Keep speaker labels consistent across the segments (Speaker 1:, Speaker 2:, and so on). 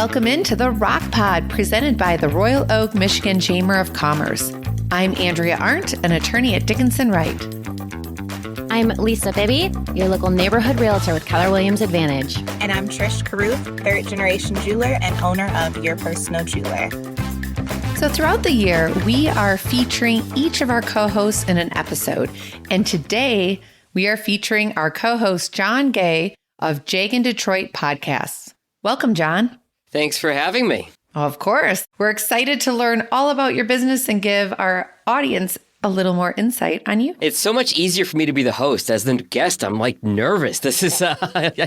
Speaker 1: Welcome into the Rock Pod, presented by the Royal Oak, Michigan Chamber of Commerce. I'm Andrea Arndt, an attorney at Dickinson Wright.
Speaker 2: I'm Lisa Bibby, your local neighborhood realtor with Keller Williams Advantage.
Speaker 3: And I'm Trish Caruth, third-generation jeweler and owner of Your Personal Jeweler.
Speaker 1: So throughout the year, we are featuring each of our co-hosts in an episode. And today, we are featuring our co-host, Jon Gay of JAG in Detroit podcasts. Welcome, Jon.
Speaker 4: Thanks for having me.
Speaker 1: Of course. We're excited to learn all about your business and give our audience a little more insight on you.
Speaker 4: It's so much easier for me to be the host. As the guest, I'm like nervous. This is,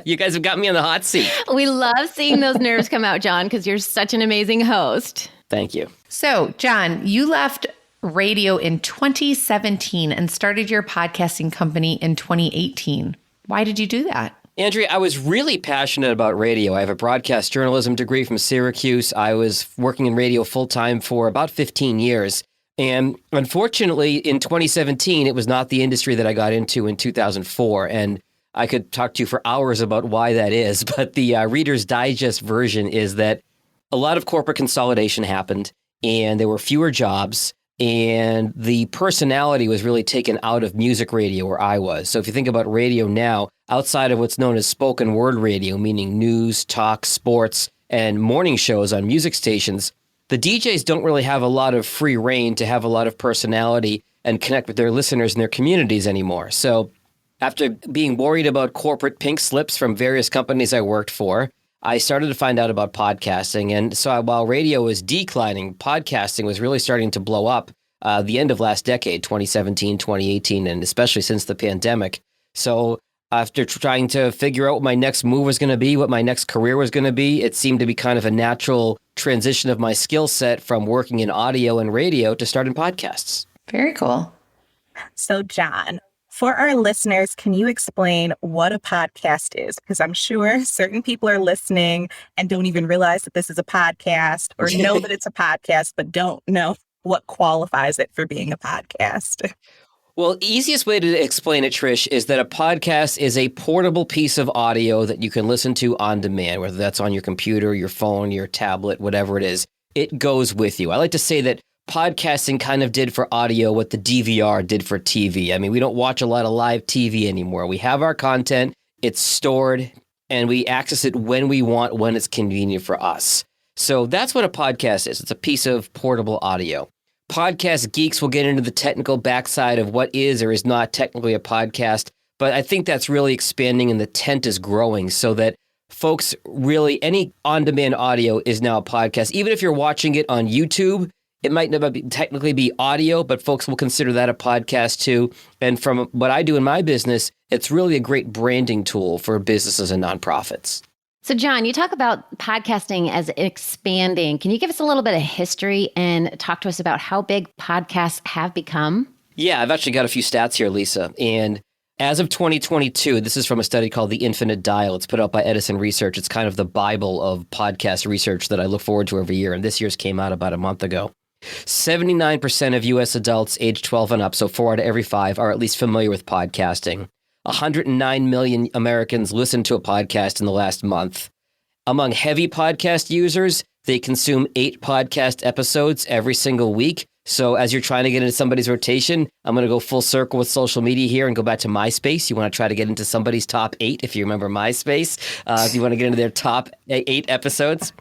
Speaker 4: you guys have got me on the hot seat.
Speaker 2: We love seeing those nerves come out, Jon, because you're such an amazing host.
Speaker 4: Thank you.
Speaker 1: So, Jon, you left radio in 2017 and started your podcasting company in 2018. Why did you do that?
Speaker 4: Andrea, I was really passionate about radio. I have a broadcast journalism degree from Syracuse. I was working in radio full-time for about 15 years. And unfortunately, in 2017, it was not the industry that I got into in 2004. And I could talk to you for hours about why that is. But the Reader's Digest version is that a lot of corporate consolidation happened, and there were fewer jobs. And the personality was really taken out of music radio where I was. So if you think about radio now, outside of what's known as spoken word radio, meaning news, talk, sports, and morning shows on music stations, the DJs don't really have a lot of free reign to have a lot of personality and connect with their listeners and their communities anymore. So after being worried about corporate pink slips from various companies I worked for, I started to find out about podcasting. And so while radio was declining, podcasting was really starting to blow up the end of last decade, 2017, 2018, and especially since the pandemic. So after trying to figure out what my next move was going to be, what my next career was going to be, it seemed to be kind of a natural transition of my skill set from working in audio and radio to starting podcasts.
Speaker 1: Very cool.
Speaker 3: So, Jon, for our listeners, can you explain what a podcast is? Because I'm sure certain people are listening and don't even realize that this is a podcast or know that it's a podcast, but don't know what qualifies it for being a podcast.
Speaker 4: Well, easiest way to explain it, Trish, is that a podcast is a portable piece of audio that you can listen to on demand, whether that's on your computer, your phone, your tablet, whatever it is. It goes with you. I like to say that podcasting kind of did for audio what the DVR did for TV. I mean, we don't watch a lot of live TV anymore. We have our content, it's stored, and we access it when we want, when it's convenient for us. So that's what a podcast is. It's a piece of portable audio. Podcast geeks will get into the technical backside of what is or is not technically a podcast, but I think that's really expanding and the tent is growing so that folks really, any on-demand audio is now a podcast. Even if you're watching it on YouTube, it might not technically be audio, but folks will consider that a podcast too. And from what I do in my business, it's really a great branding tool for businesses and nonprofits.
Speaker 2: So, Jon, you talk about podcasting as expanding. Can you give us a little bit of history and talk to us about how big podcasts have become?
Speaker 4: Yeah, I've actually got a few stats here, Lisa. And as of 2022, this is from a study called The Infinite Dial. It's put out by Edison Research. It's kind of the Bible of podcast research that I look forward to every year. And this year's came out about a month ago. 79% of U.S. adults age 12 and up, so 4 out of every 5, are at least familiar with podcasting. 109 million Americans listened to a podcast in the last month. Among heavy podcast users, they consume 8 podcast episodes every single week. So as you're trying to get into somebody's rotation, I'm going to go full circle with social media here and go back to MySpace. You want to try to get into somebody's top 8, if you remember MySpace, if you want to get into their top 8 episodes.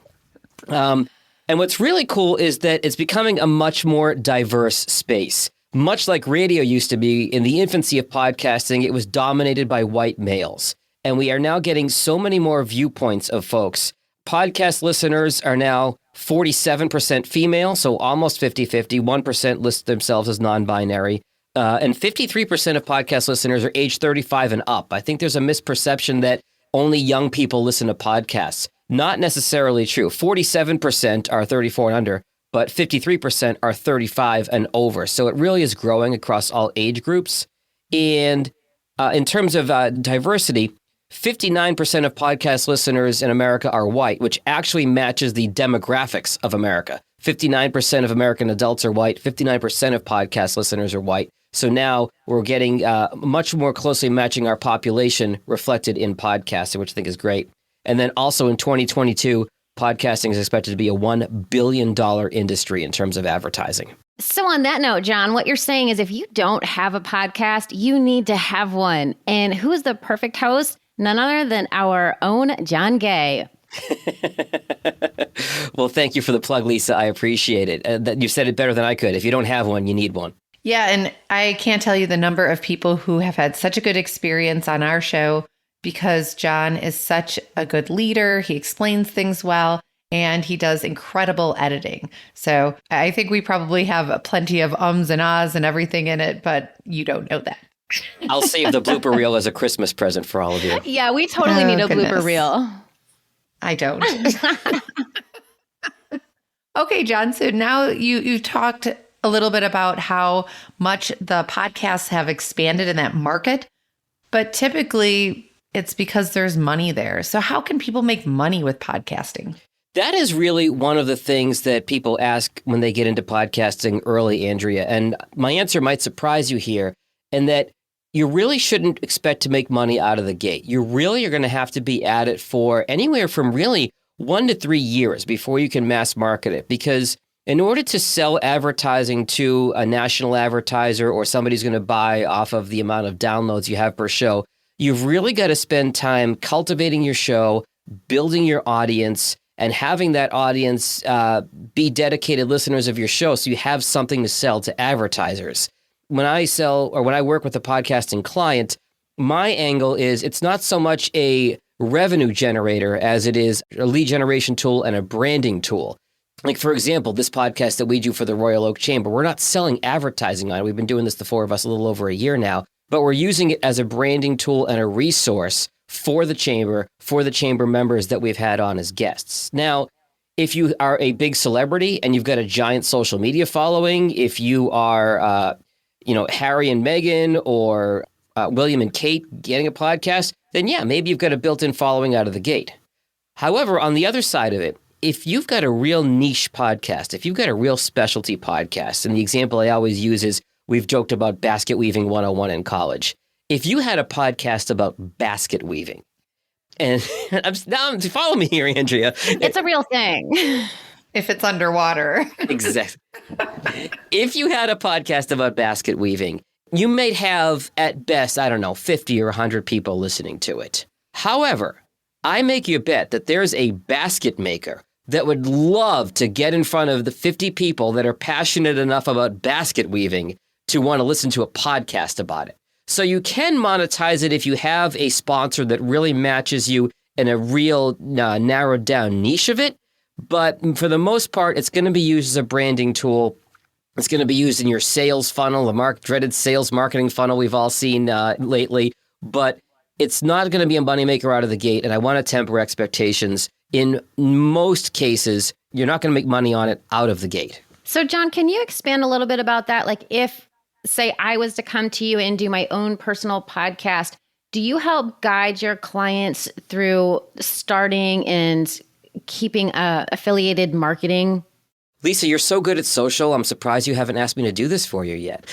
Speaker 4: And what's really cool is that it's becoming a much more diverse space. Much like radio used to be, in the infancy of podcasting, it was dominated by white males. And we are now getting so many more viewpoints of folks. Podcast listeners are now 47% female, so almost 50-50. 1% list themselves as non-binary. And 53% of podcast listeners are age 35 and up. I think there's a misperception that only young people listen to podcasts. Not necessarily true. 47% are 34 and under, but 53% are 35 and over. So it really is growing across all age groups. And in terms of diversity, 59% of podcast listeners in America are white, which actually matches the demographics of America. 59% of American adults are white. 59% of podcast listeners are white. So now we're getting much more closely matching our population reflected in podcasting, which I think is great. And then also in 2022, podcasting is expected to be a $1 billion industry in terms of advertising.
Speaker 2: So on that note, Jon, what you're saying is if you don't have a podcast, you need to have one. And who's the perfect host? None other than our own Jon Gay.
Speaker 4: Well, thank you for the plug, Lisa. I appreciate it. That you said it better than I could. If you don't have one, you need one.
Speaker 1: Yeah, and I can't tell you the number of people who have had such a good experience on our show because Jon is such a good leader. He explains things well, and he does incredible editing. So I think we probably have plenty of ums and ahs and everything in it, but you don't know that.
Speaker 4: I'll save the blooper reel as a Christmas present for all of you.
Speaker 2: Yeah, we totally need a blooper reel.
Speaker 1: I don't. Okay, Jon. So now you've talked a little bit about how much the podcasts have expanded in that market, but typically it's because there's money there. So how can people make money with podcasting?
Speaker 4: That is really one of the things that people ask when they get into podcasting early, Andrea. And my answer might surprise you here, in that you really shouldn't expect to make money out of the gate. You really are going to have to be at it for anywhere from really 1 to 3 years before you can mass market it. Because in order to sell advertising to a national advertiser or somebody who's going to buy off of the amount of downloads you have per show, you've really got to spend time cultivating your show, building your audience, and having that audience be dedicated listeners of your show so you have something to sell to advertisers. When I sell or when I work with a podcasting client, my angle is it's not so much a revenue generator as it is a lead generation tool and a branding tool. Like, for example, this podcast that we do for the Royal Oak Chamber, we're not selling advertising on it. We've been doing this, the four of us, a little over a year now, but we're using it as a branding tool and a resource for the chamber members that we've had on as guests. Now, if you are a big celebrity and you've got a giant social media following, if you are, Harry and Meghan or William and Kate getting a podcast, then yeah, maybe you've got a built-in following out of the gate. However, on the other side of it, if you've got a real niche podcast, if you've got a real specialty podcast, and the example I always use is we've joked about basket weaving 101 in college. If you had a podcast about basket weaving, and follow me here, Andrea.
Speaker 2: It's a real thing.
Speaker 1: If it's underwater.
Speaker 4: Exactly. If you had a podcast about basket weaving, you may have at best, 50 or 100 people listening to it. However, I make you a bet that there's a basket maker that would love to get in front of the 50 people that are passionate enough about basket weaving to want to listen to a podcast about it. So you can monetize it if you have a sponsor that really matches you in a real narrowed down niche of it. But for the most part, it's going to be used as a branding tool. It's going to be used in your sales funnel, the dreaded sales marketing funnel we've all seen lately. But it's not going to be a moneymaker out of the gate. And I want to temper expectations. In most cases, you're not going to make money on it out of the gate.
Speaker 2: So, Jon, can you expand a little bit about that? Like if, say, I was to come to you and do my own personal podcast, do you help guide your clients through starting and keeping affiliated marketing?
Speaker 4: Lisa, you're so good at social. I'm surprised you haven't asked me to do this for you yet.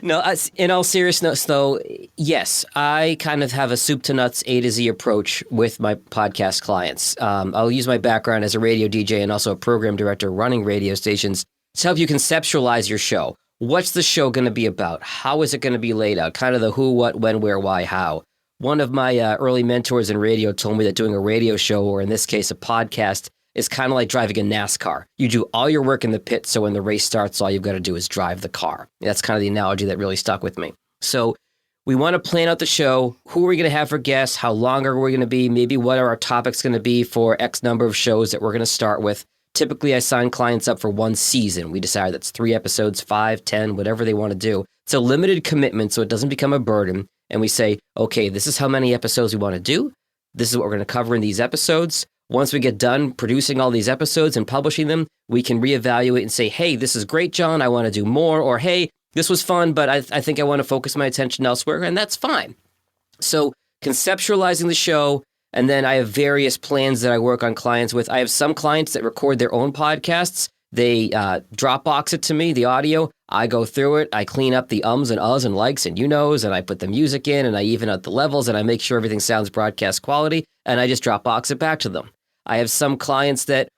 Speaker 4: No, in all seriousness, though, yes, I kind of have a soup to nuts A to Z approach with my podcast clients. I'll use my background as a radio DJ and also a program director running radio stations to help you conceptualize your show. What's the show going to be about? How is it going to be laid out? Kind of the who, what, when, where, why, how. One of my early mentors in radio told me that doing a radio show, or in this case, a podcast, is kind of like driving a NASCAR. You do all your work in the pit, so when the race starts, all you've got to do is drive the car. That's kind of the analogy that really stuck with me. So we want to plan out the show. Who are we going to have for guests? How long are we going to be? Maybe what are our topics going to be for X number of shows that we're going to start with? Typically, I sign clients up for one season. We decide that's 3 episodes, 5, 10, whatever they want to do. It's a limited commitment, so it doesn't become a burden. And we say, okay, this is how many episodes we want to do. This is what we're going to cover in these episodes. Once we get done producing all these episodes and publishing them, we can reevaluate and say, hey, this is great, Jon. I want to do more. Or, hey, this was fun, but I think I want to focus my attention elsewhere. And that's fine. So conceptualizing the show. And then I have various plans that I work on clients with. I have some clients that record their own podcasts They Dropbox it to me, the audio. I go through it. I clean up the ums and uhs and likes and you-knows, and I put the music in, and I even out the levels, and I make sure everything sounds broadcast quality, and I just Dropbox it back to them. I have some clients that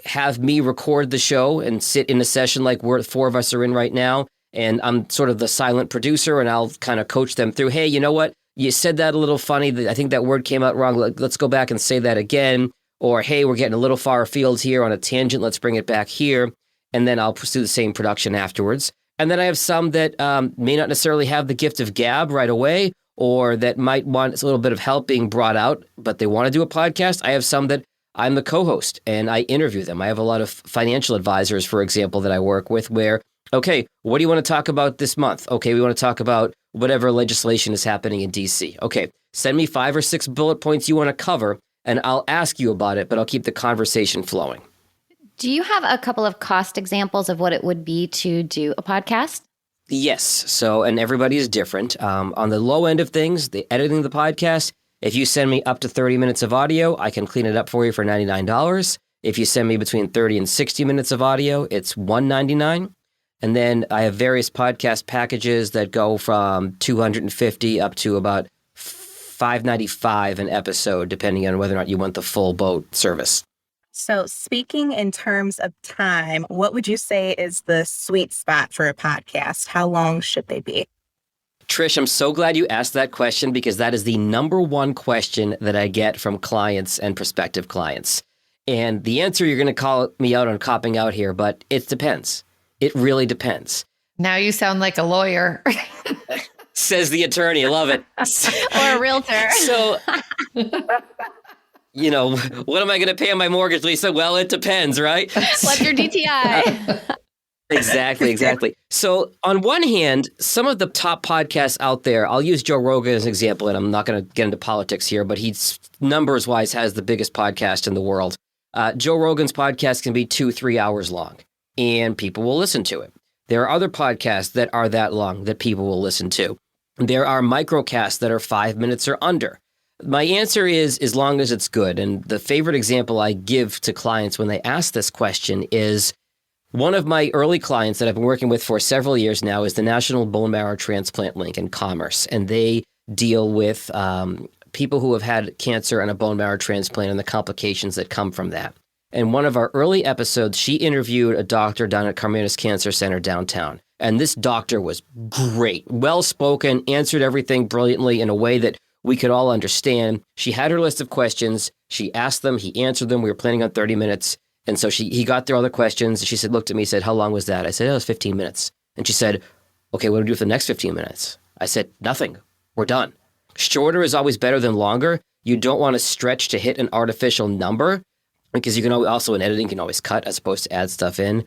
Speaker 4: have me record the show and sit in a session like four of us are in right now, and I'm sort of the silent producer, and I'll kind of coach them through, hey, you know what? You said that a little funny. I think that word came out wrong. Let's go back and say that again. Or, hey, we're getting a little far afield here on a tangent. Let's bring it back here. And then I'll pursue the same production afterwards. And then I have some that may not necessarily have the gift of gab right away, or that might want a little bit of help being brought out, but they want to do a podcast. I have some that I'm the co-host and I interview them. I have a lot of financial advisors, for example, that I work with where, okay, what do you want to talk about this month? Okay, we want to talk about whatever legislation is happening in DC. Okay, send me 5 or 6 bullet points you want to cover, and I'll ask you about it, but I'll keep the conversation flowing.
Speaker 2: Do you have a couple of cost examples of what it would be to do a podcast?
Speaker 4: Yes. So, and everybody is different. On the low end of things, the editing the podcast, if you send me up to 30 minutes of audio, I can clean it up for you for $99. If you send me between 30 and 60 minutes of audio, it's $199. And then I have various podcast packages that go from $250 up to about $595 an episode, depending on whether or not you want the full boat service.
Speaker 3: So speaking in terms of time, what would you say is the sweet spot for a podcast? How long should they be?
Speaker 4: Trish, I'm so glad you asked that question, because that is the number one question that I get from clients and prospective clients. And the answer, you're going to call me out on copping out here, but it depends. It really depends.
Speaker 1: Now you sound like a lawyer.
Speaker 4: Says the attorney. I love it.
Speaker 2: Or a realtor.
Speaker 4: So, you know, what am I going to pay on my mortgage, Lisa? Well, it depends, right?
Speaker 2: What's your DTI?
Speaker 4: Exactly. So on one hand, some of the top podcasts out there, I'll use Joe Rogan as an example, and I'm not going to get into politics here, but he's numbers-wise has the biggest podcast in the world. Joe Rogan's podcast can be 2-3 hours long, and people will listen to it. There are other podcasts that are that long that people will listen to. There are microcasts that are 5 minutes or under. My answer is as long as it's good. And the favorite example I give to clients when they ask this question is one of my early clients that I've been working with for several years now is the National Bone Marrow Transplant Link in Commerce. And they deal with people who have had cancer and a bone marrow transplant and the complications that come from that. In one of our early episodes, she interviewed a doctor down at Carmenas Cancer Center downtown. And this doctor was great, well-spoken, answered everything brilliantly in a way that we could all understand. She had her list of questions. She asked them. He answered them. We were planning on 30 minutes. And so he got through all the questions. She said, looked at me, said, how long was that? I said, it was 15 minutes. And she said, okay, what do we do for the next 15 minutes? I said, nothing. We're done. Shorter is always better than longer. You don't want to stretch to hit an artificial number, because you can also, in editing, can always cut as opposed to add stuff in.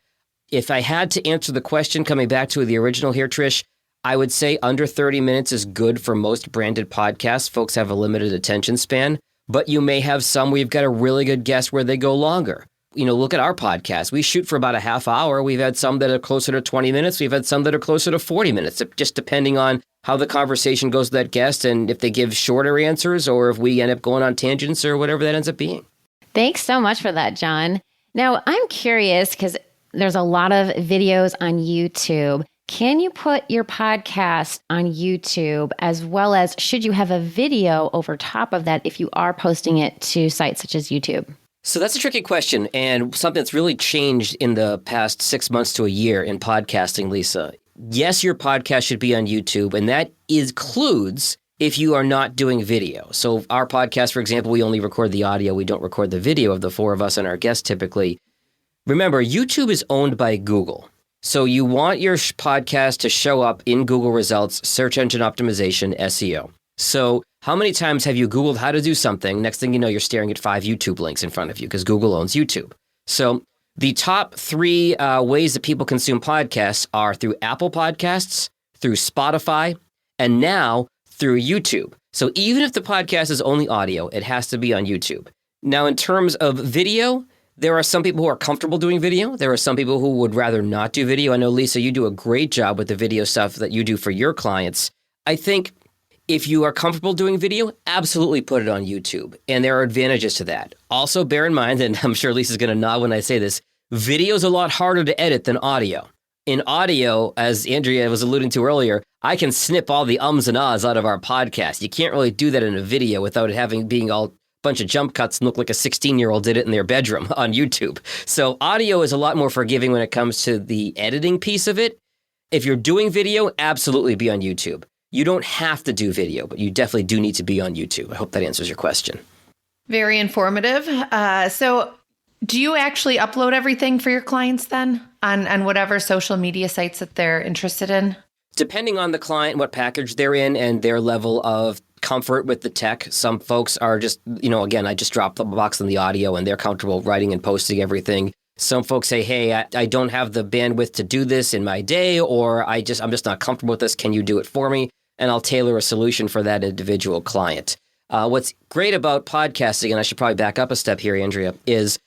Speaker 4: If I had to answer the question, coming back to the original here, Trish, I would say under 30 minutes is good for most branded podcasts. Folks have a limited attention span, but you may have some where you've got a really good guest where they go longer. You know, look at our podcast. We shoot for about a half hour. We've had some that are closer to 20 minutes. We've had some that are closer to 40 minutes, just depending on how the conversation goes with that guest and if they give shorter answers or if we end up going on tangents or whatever that ends up being.
Speaker 2: Thanks so much for that, Jon. Now, I'm curious because there's a lot of videos on YouTube. Can you put your podcast on YouTube, as well as should you have a video over top of that if you are posting it to sites such as YouTube?
Speaker 4: So that's a tricky question, and something that's really changed in the past 6 months to a year in podcasting, Lisa. Yes, your podcast should be on YouTube, and that includes if you are not doing video. So our podcast, for example, we only record the audio. We don't record the video of the four of us and our guests typically. Remember, YouTube is owned by Google. So you want your podcast to show up in Google results, search engine optimization, SEO. So how many times have you Googled how to do something? Next thing you know, you're staring at 5 YouTube links in front of you because Google owns YouTube. So the top 3 ways that people consume podcasts are through Apple Podcasts, through Spotify, and now through YouTube. So even if the podcast is only audio, it has to be on YouTube. Now, in terms of video, there are some people who are comfortable doing video. There are some people who would rather not do video. I know, Lisa, you do a great job with the video stuff that you do for your clients. I think if you are comfortable doing video, absolutely put it on YouTube. And there are advantages to that. Also, bear in mind, and I'm sure Lisa's going to nod when I say this, Video is a lot harder to edit than audio. In audio, as Andrea was alluding to earlier, I can snip all the ums and ahs out of our podcast. You can't really do that in a video without it being all bunch of jump cuts and look like a 16-year-old did it in their bedroom on YouTube. So audio is a lot more forgiving when it comes to the editing piece of it. If you're doing video, absolutely be on YouTube. You don't have to do video, but you definitely do need to be on YouTube. I hope that answers your question.
Speaker 1: Very informative. So do you actually upload everything for your clients then on whatever social media sites that they're interested in?
Speaker 4: Depending on the client, what package they're in, and their level of comfort with the tech. Some folks are just, again, I just drop the box on the audio and they're comfortable writing and posting everything. Some folks say, hey, I don't have the bandwidth to do this in my day, or I'm just not comfortable with this. Can you do it for me? And I'll tailor a solution for that individual client. What's great about podcasting, and I should probably back up a step here, Andrea, is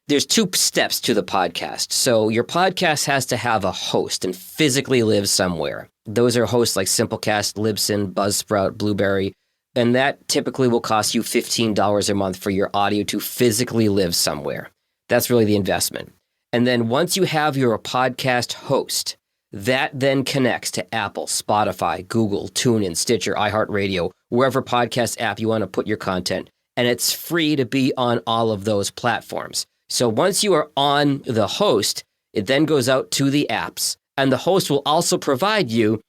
Speaker 4: there's 2 steps to the podcast. So your podcast has to have a host and physically live somewhere. Those are hosts like Simplecast, Libsyn, Buzzsprout, Blueberry. And that typically will cost you $15 a month for your audio to physically live somewhere. That's really the investment. And then once you have your podcast host, that then connects to Apple, Spotify, Google, TuneIn, Stitcher, iHeartRadio, wherever podcast app you want to put your content. And it's free to be on all of those platforms. So once you are on the host, it then goes out to the apps. And the host will also provide you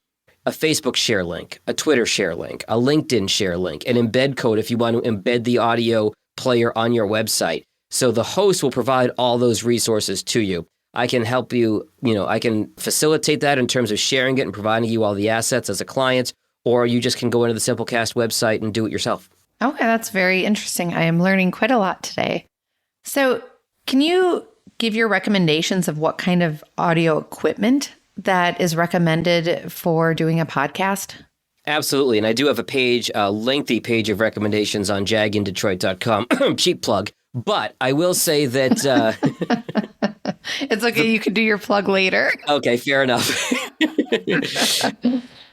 Speaker 4: a Facebook share link, a Twitter share link, a LinkedIn share link, an embed code if you want to embed the audio player on your website. So the host will provide all those resources to you. I can help you, I can facilitate that in terms of sharing it and providing you all the assets as a client, or you just can go into the Simplecast website and do it yourself.
Speaker 1: Okay, that's very interesting. I am learning quite a lot today. So can you give your recommendations of what kind of audio equipment that is recommended for doing a podcast?
Speaker 4: Absolutely. And I do have a lengthy page of recommendations on jagindetroit.com. Cheap plug. But I will say that...
Speaker 1: It's okay. You can do your plug later.
Speaker 4: Okay, fair enough.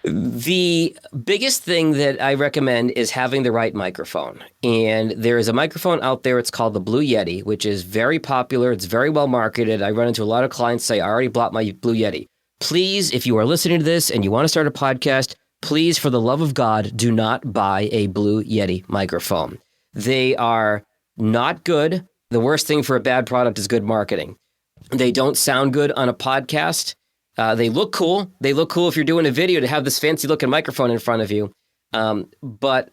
Speaker 4: The biggest thing that I recommend is having the right microphone. And there is a microphone out there. It's called the Blue Yeti, which is very popular. It's very well marketed. I run into a lot of clients say, I already bought my Blue Yeti. Please, if you are listening to this and you want to start a podcast, please, for the love of God, do not buy a Blue Yeti microphone. They are not good. The worst thing for a bad product is good marketing. They don't sound good on a podcast. They look cool. They look cool if you're doing a video to have this fancy looking microphone in front of you. But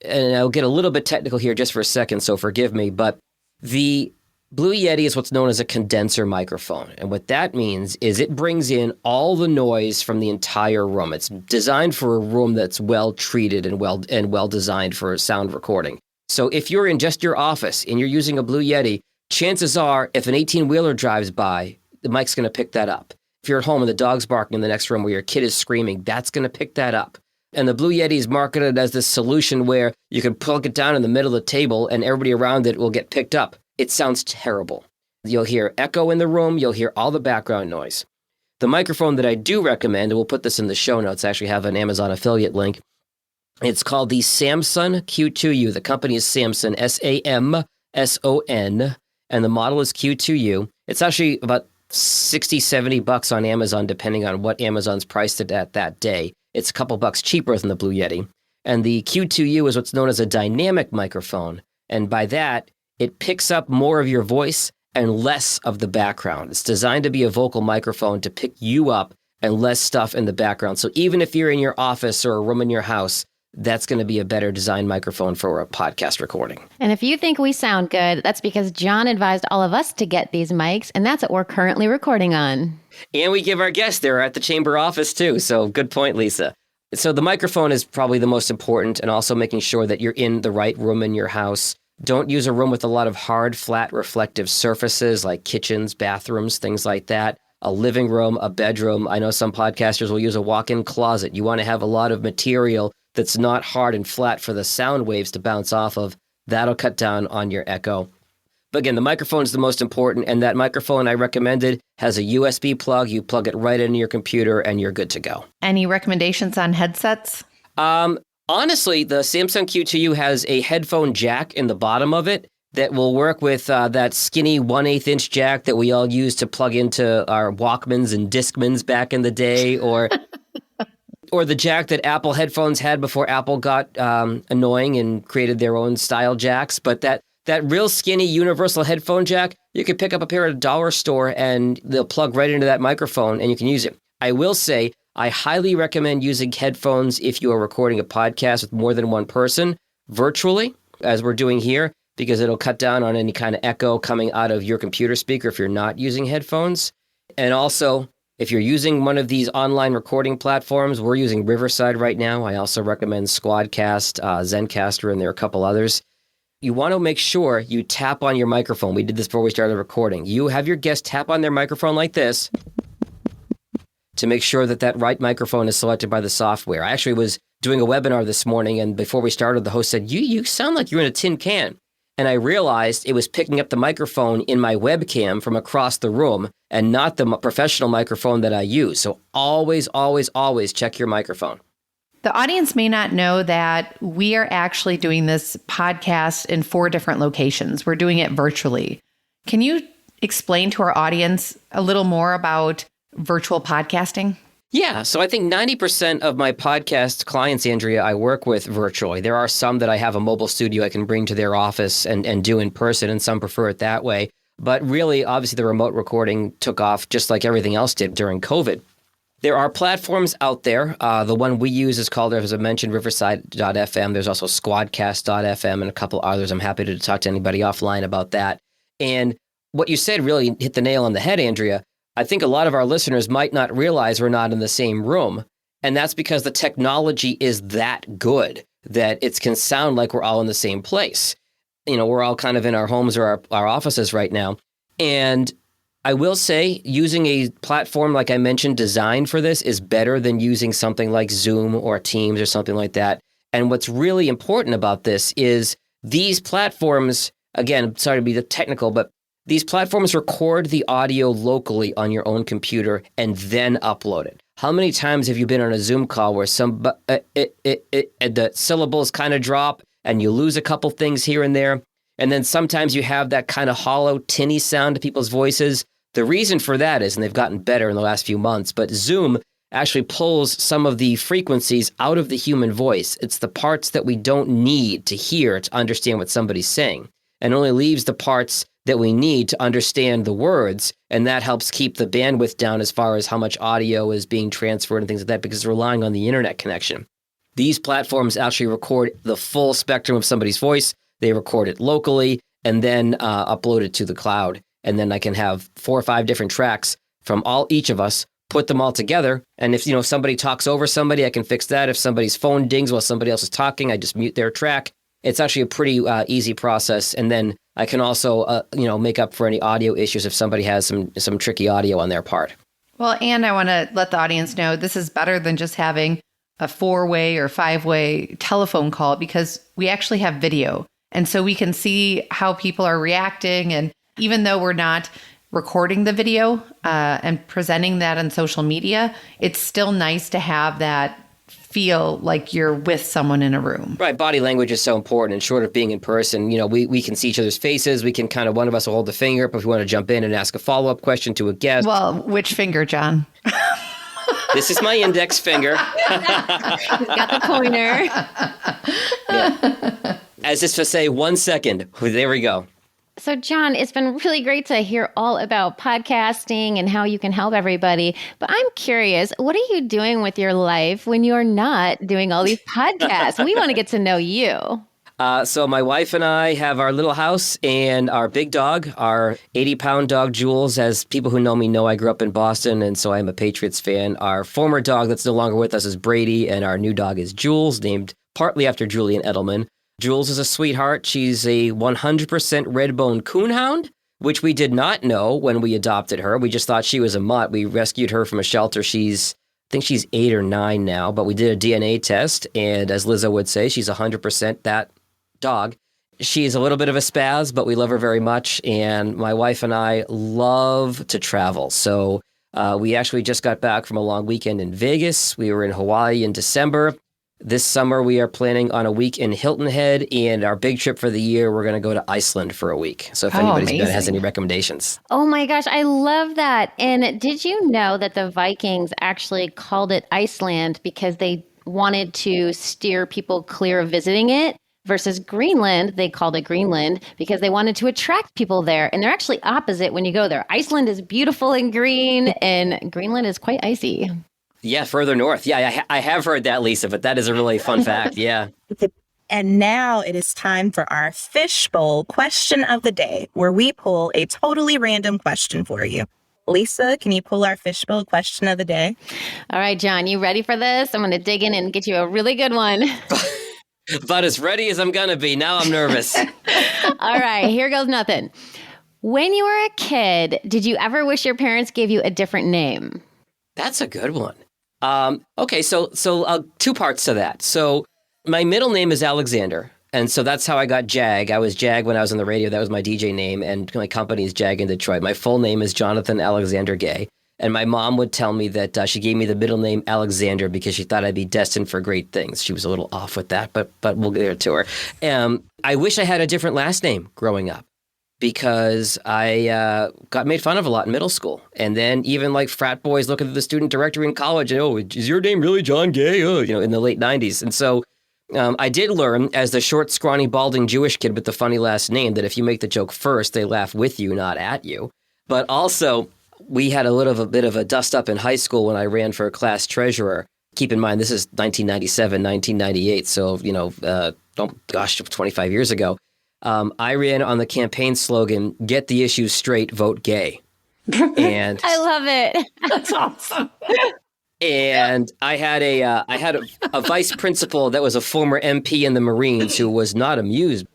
Speaker 4: I'll get a little bit technical here just for a second, so forgive me. But the Blue Yeti is what's known as a condenser microphone. And what that means is it brings in all the noise from the entire room. It's designed for a room that's well treated and well designed for sound recording. So if you're in just your office and you're using a Blue Yeti, chances are if an 18-wheeler drives by, the mic's going to pick that up. If you're at home and the dog's barking in the next room where your kid is screaming, that's going to pick that up. And the Blue Yeti is marketed as this solution where you can plug it down in the middle of the table and everybody around it will get picked up. It sounds terrible. You'll hear echo in the room. You'll hear all the background noise. The microphone that I do recommend, and we'll put this in the show notes, I actually have an Amazon affiliate link. It's called the Samson Q2U. The company is Samson, Samson, and the model is Q2U. It's actually about $60, $70 on Amazon, depending on what Amazon's priced it at that day. It's a couple bucks cheaper than the Blue Yeti. And the Q2U is what's known as a dynamic microphone. And by that, it picks up more of your voice and less of the background. It's designed to be a vocal microphone to pick you up and less stuff in the background. So even if you're in your office or a room in your house, that's going to be a better designed microphone for a podcast recording.
Speaker 2: And if you think we sound good, that's because Jon advised all of us to get these mics, and that's what we're currently recording on.
Speaker 4: And we give our guests there at the chamber office too. So good point, Lisa. So the microphone is probably the most important, and also making sure that you're in the right room in your house. Don't use a room with a lot of hard, flat, reflective surfaces like kitchens, bathrooms, things like that. A living room, a bedroom. I know some podcasters will use a walk-in closet. You want to have a lot of material that's not hard and flat for the sound waves to bounce off of. That'll cut down on your echo. But again, the microphone is the most important, and that microphone I recommended has a USB plug. You plug it right into your computer, and you're good to go.
Speaker 1: Any recommendations on headsets?
Speaker 4: Honestly, the Samsung Q2U has a headphone jack in the bottom of it. that will work with that skinny 1/8 inch jack that we all used to plug into our Walkmans and Discmans back in the day, or the jack that Apple headphones had before Apple got annoying and created their own style jacks. But that real skinny universal headphone jack, you can pick up a pair at a dollar store and they'll plug right into that microphone and you can use it. I will say, I highly recommend using headphones if you are recording a podcast with more than one person virtually, as we're doing here, because it'll cut down on any kind of echo coming out of your computer speaker if you're not using headphones. And also, if you're using one of these online recording platforms, we're using Riverside right now. I also recommend Squadcast, Zencaster, and there are a couple others. You want to make sure you tap on your microphone. We did this before we started recording. You have your guest tap on their microphone like this to make sure that right microphone is selected by the software. I actually was doing a webinar this morning, and before we started, the host said, you sound like you're in a tin can. And I realized it was picking up the microphone in my webcam from across the room and not the professional microphone that I use. So always, always, always check your microphone.
Speaker 1: The audience may not know that we are actually doing this podcast in 4 different locations. We're doing it virtually. Can you explain to our audience a little more about virtual podcasting?
Speaker 4: Yeah, so I think 90% of my podcast clients, Andrea, I work with virtually. There are some that I have a mobile studio I can bring to their office and do in person, and some prefer it that way. But really, obviously, the remote recording took off just like everything else did during COVID. There are platforms out there. The one we use is called, as I mentioned, Riverside.fm. There's also Squadcast.fm and a couple others. I'm happy to talk to anybody offline about that. And what you said really hit the nail on the head, Andrea. I think a lot of our listeners might not realize we're not in the same room. And that's because the technology is that good that it can sound like we're all in the same place. We're all kind of in our homes or our offices right now. And I will say using a platform, like I mentioned, designed for this is better than using something like Zoom or Teams or something like that. And what's really important about this is these platforms, again, sorry to be technical, but these platforms record the audio locally on your own computer and then upload it. How many times have you been on a Zoom call where the syllables kind of drop and you lose a couple things here and there? And then sometimes you have that kind of hollow, tinny sound to people's voices. The reason for that is, and they've gotten better in the last few months, but Zoom actually pulls some of the frequencies out of the human voice. It's the parts that we don't need to hear to understand what somebody's saying, and only leaves the parts that we need to understand the words, and that helps keep the bandwidth down as far as how much audio is being transferred and things like that, because it's relying on the internet connection. These platforms actually record the full spectrum of somebody's voice. They record it locally and then upload it to the cloud. And then I can have 4 or 5 different tracks from each of us, put them all together. And if somebody talks over somebody, I can fix that. If somebody's phone dings while somebody else is talking, I just mute their track. It's actually a pretty easy process. And then I can also make up for any audio issues if somebody has some tricky audio on their part.
Speaker 1: Well, and I want to let the audience know this is better than just having a 4-way or 5-way telephone call, because we actually have video. And so we can see how people are reacting. And even though we're not recording the video and presenting that on social media, it's still nice to have that feel like you're with someone in a room.
Speaker 4: Right. Body language is so important. And short of being in person, we can see each other's faces. We can kind of, one of us will hold the finger up if we want to jump in and ask a follow-up question to a guest.
Speaker 1: Well, which finger, John?
Speaker 4: This is my index finger.
Speaker 2: He's got the pointer.
Speaker 4: Yeah. As if to say 1 second. There we go.
Speaker 2: So, John, it's been really great to hear all about podcasting and how you can help everybody. But I'm curious, what are you doing with your life when you're not doing all these podcasts? We want to get to know you.
Speaker 4: So my wife and I have our little house and our big dog, our 80-pound dog, Jules. As people who know me know, I grew up in Boston, and so I'm a Patriots fan. Our former dog that's no longer with us is Brady, and our new dog is Jules, named partly after Julian Edelman. Jules is a sweetheart. She's a 100% red-bone coonhound, which we did not know when we adopted her. We just thought she was a mutt. We rescued her from a shelter. I think she's 8 or 9 now, but we did a DNA test, and as Lizzo would say, she's 100% that dog. She's a little bit of a spaz, but we love her very much, and my wife and I love to travel. So we actually just got back from a long weekend in Vegas. We were in Hawaii in December. This summer, we are planning on a week in Hilton Head, and our big trip for the year, we're going to go to Iceland for a week. So if anybody has any recommendations.
Speaker 2: Oh my gosh, I love that. And did you know that the Vikings actually called it Iceland because they wanted to steer people clear of visiting it? Versus Greenland, they called it Greenland because they wanted to attract people there. And they're actually opposite when you go there. Iceland is beautiful and green, and Greenland is quite icy.
Speaker 4: Yeah, further north. Yeah, I have heard that, Lisa, but that is a really fun fact. Yeah.
Speaker 3: And now it is time for our fishbowl question of the day, where we pull a totally random question for you. Lisa, can you pull our fishbowl question of the day?
Speaker 2: All right, John, you ready for this? I'm going to dig in and get you a really good one.
Speaker 4: About as ready as I'm going to be. Now I'm nervous.
Speaker 2: All right, here goes nothing. When you were a kid, did you ever wish your parents gave you a different name?
Speaker 4: That's a good one. Okay, so two parts to that. So my middle name is Alexander, and so that's how I got JAG. I was JAG when I was on the radio. That was my DJ name, and my company is JAG in Detroit. My full name is Jonathan Alexander Gay, and my mom would tell me that she gave me the middle name Alexander because she thought I'd be destined for great things. She was a little off with that, but we'll get it to her. I wish I had a different last name growing up, because I got made fun of a lot in middle school. And then even like frat boys looking at the student directory in college and, oh, is your name really Jon Gay? Oh, in the late 90s. And so I did learn as the short, scrawny, balding Jewish kid with the funny last name that if you make the joke first, they laugh with you, not at you. But also, we had a bit of a dust up in high school when I ran for class treasurer. Keep in mind, this is 1997, 1998. So, 25 years ago. I ran on the campaign slogan, "Get the issues straight, vote gay." And
Speaker 2: I love it.
Speaker 1: That's awesome.
Speaker 4: And I had a vice principal that was a former MP in the Marines who was not amused.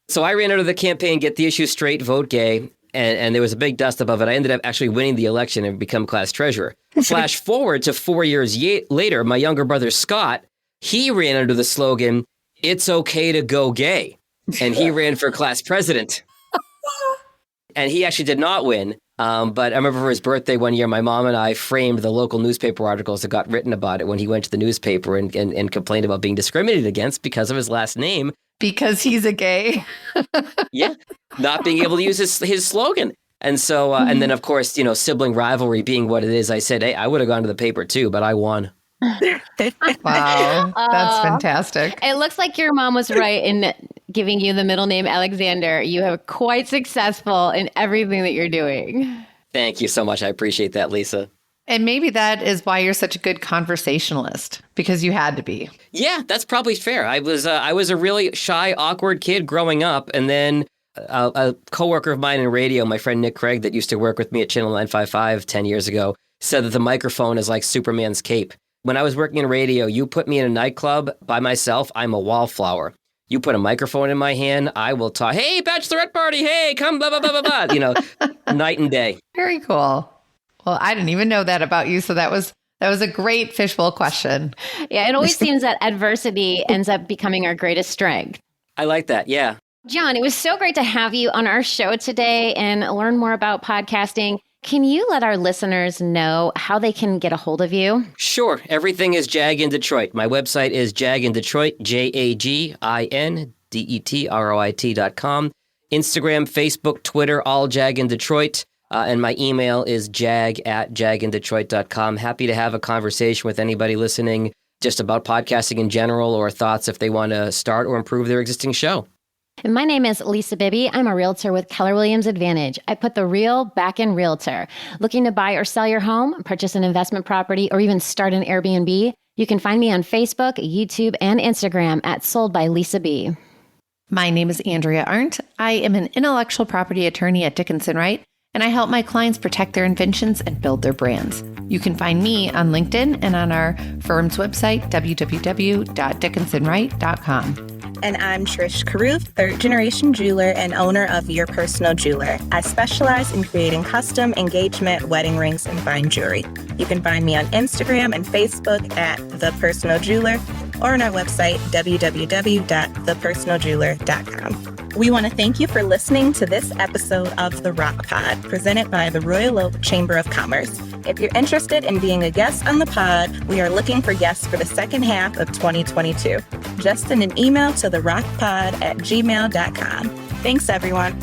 Speaker 4: So I ran under the campaign, "Get the issues straight, vote gay." And there was a big dust above it. I ended up actually winning the election and become class treasurer. Flash forward to 4 years later, my younger brother, Scott, he ran under the slogan, "It's okay to go gay." And he ran for class president. And he actually did not win. But I remember for his birthday one year, my mom and I framed the local newspaper articles that got written about it when he went to the newspaper and complained about being discriminated against because of his last name.
Speaker 1: Because he's a gay.
Speaker 4: Yeah, not being able to use his slogan. And so, and then of course, sibling rivalry being what it is, I said, hey, I would have gone to the paper too, but I won.
Speaker 1: Wow, that's fantastic.
Speaker 2: It looks like your mom was right in giving you the middle name Alexander. You have quite successful in everything that you're doing.
Speaker 4: Thank you so much. I appreciate that, Lisa.
Speaker 1: And maybe that is why you're such a good conversationalist, because you had to be.
Speaker 4: Yeah, that's probably fair. I was a really shy, awkward kid growing up, and then a coworker of mine in radio, my friend Nick Craig, that used to work with me at Channel 955 10 years ago, said that the microphone is like Superman's cape. When I was working in radio, you put me in a nightclub by myself, I'm a wallflower. You put a microphone in my hand, I will talk, hey, bachelorette party, hey, come, blah, blah, blah, blah, blah, night and day.
Speaker 1: Very cool. Well, I didn't even know that about you, so that was a great fishbowl question.
Speaker 2: Yeah, it always seems that adversity ends up becoming our greatest strength.
Speaker 4: I like that, yeah.
Speaker 2: John, it was so great to have you on our show today and learn more about podcasting. Can you let our listeners know how they can get a hold of you?
Speaker 4: Sure. Everything is JAG in Detroit. My website is JAG in Detroit, JAGINDETROIT.com. Instagram, Facebook, Twitter, all JAG in Detroit. And my email is jag@jagindetroit.com. Happy to have a conversation with anybody listening just about podcasting in general or thoughts if they want to start or improve their existing show.
Speaker 2: And my name is Lisa Bibby. I'm a realtor with Keller Williams Advantage. I put the real back in realtor. Looking to buy or sell your home, purchase an investment property, or even start an Airbnb? You can find me on Facebook, YouTube, and Instagram at Sold by Lisa B.
Speaker 1: My name is Andrea Arndt. I am an intellectual property attorney at Dickinson Wright, and I help my clients protect their inventions and build their brands. You can find me on LinkedIn and on our firm's website, www.dickinsonwright.com.
Speaker 3: And I'm Trish Caruth, third-generation jeweler and owner of Your Personal Jeweler. I specialize in creating custom engagement, wedding rings, and fine jewelry. You can find me on Instagram and Facebook at The Personal Jeweler or on our website, www.thepersonaljeweler.com. We want to thank you for listening to this episode of the ROCC Pod, presented by the Royal Oak Chamber of Commerce. If you're interested in being a guest on the pod, we are looking for guests for the second half of 2022. Just send an email to therockpod@gmail.com. Thanks, everyone.